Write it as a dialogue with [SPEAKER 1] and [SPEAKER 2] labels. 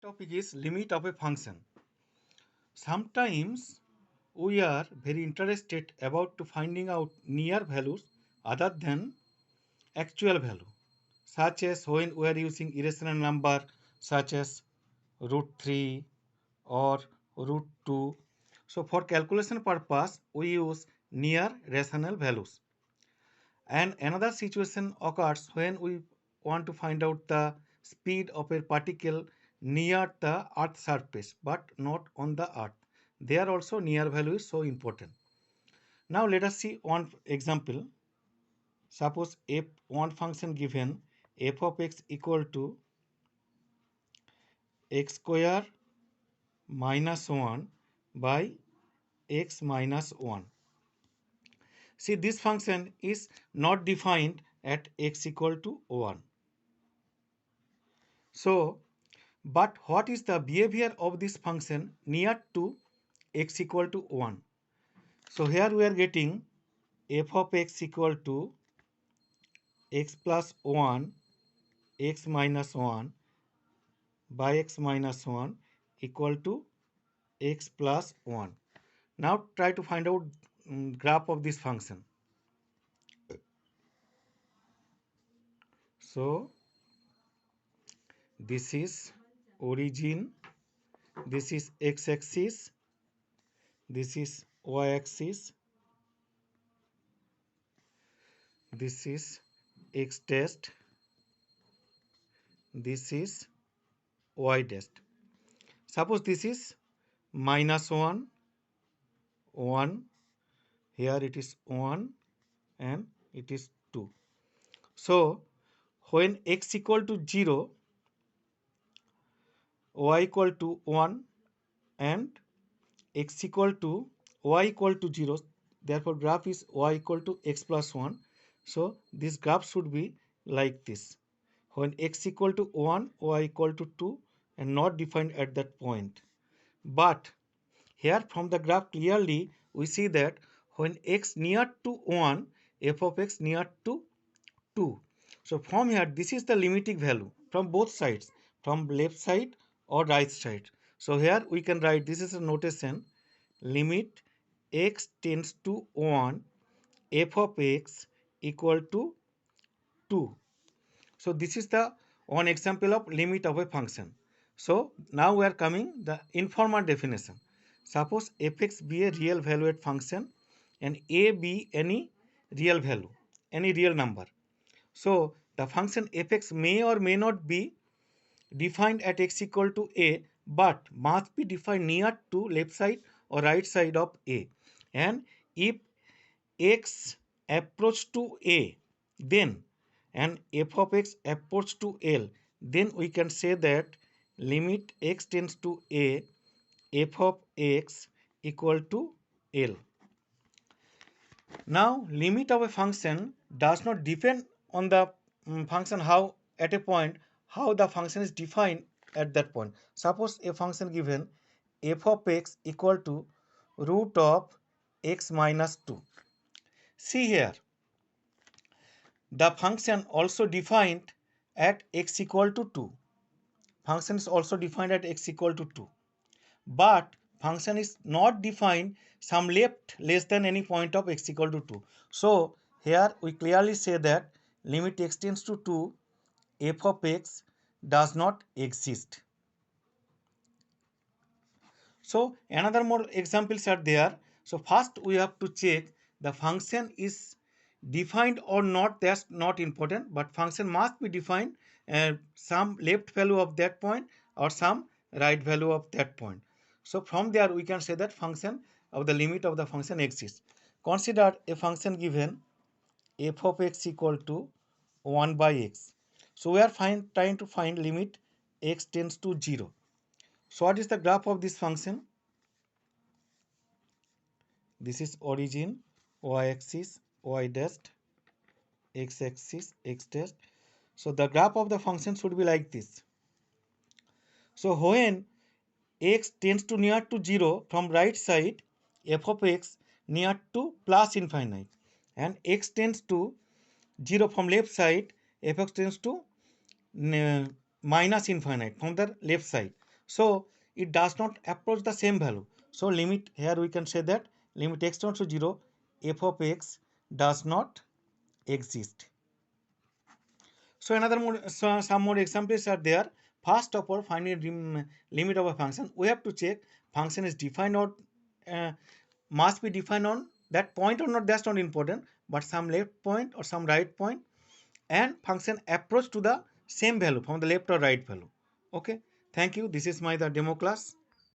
[SPEAKER 1] Topic is limit of a function. Sometimes we are very interested about to finding out near values other than actual value, such as when we are using irrational number such as root 3 or root 2. So for calculation purpose we use near rational values. And another situation occurs when we want to find out the speed of a particle near the earth surface but not on the earth. There also near value is so important. Now let us see one example. Suppose if one function given f of x equal to x square minus 1 by x minus 1. See, this function is not defined at x equal to 1. So but what is the behavior of this function near to x equal to 1? So here we are getting f of x equal to x plus 1 x minus 1 by x minus 1 equal to x plus 1. Now try to find out graph of this function. So this is origin, this is x-axis, this is y-axis, this is x test, this is y dash. Suppose this is minus 1, 1, here it is 1 and it is 2. So when x equal to 0, y equal to 1 and x equal to y equal to 0, therefore graph is y equal to x plus 1. So this graph should be like this. When x equal to 1, y equal to 2 and not defined at that point. But here from the graph clearly we see that when x near to 1, f of x near to 2. So from here this is the limiting value from both sides, from left side or right side. So here we can write, this is a notation, limit x tends to 1 f of x equal to 2. So this is the one example of limit of a function. So now we are coming the informal definition. Suppose fx be a real valued function and a be any real value, any real number. So the function fx may or may not be defined at x equal to a, but must be defined near to left side or right side of a. And if x approach to a, then and f of x approach to L, then we can say that limit x tends to a, f of x equal to L. Now limit of a function does not depend on the function how at a point how the function is defined at that point. Suppose a function given f of x equal to root of x minus 2. See here, the function also defined at x equal to 2. Function is also defined at x equal to 2. But function is not defined some left less than any point of x equal to 2. So here we clearly say that limit x tends to 2, f of x does not exist. So another more examples are there. So first we have to check the function is defined or not. That's not important, but function must be defined some left value of that point or some right value of that point. So from there we can say that function of the limit of the function exists. Consider a function given f of x equal to 1 by x. So we are trying to find limit x tends to 0. So what is the graph of this function? This is origin, y-axis, y dash, x-axis, x dash. So the graph of the function should be like this. So when x tends to near to 0 from right side, f of x near to plus infinite, and x tends to 0 from left side, f of x tends to minus infinite from the left side. So it does not approach the same value. So limit, here we can say that limit x tends to 0, f of x does not exist. So another more, some more examples are there. First of all, finding limit of a function, we have to check function is defined or uh, must be defined on that point or not. That's not important, but some left point or some right point, and function approach to the same value from the left or right value. Okay, thank you. This is my the demo class.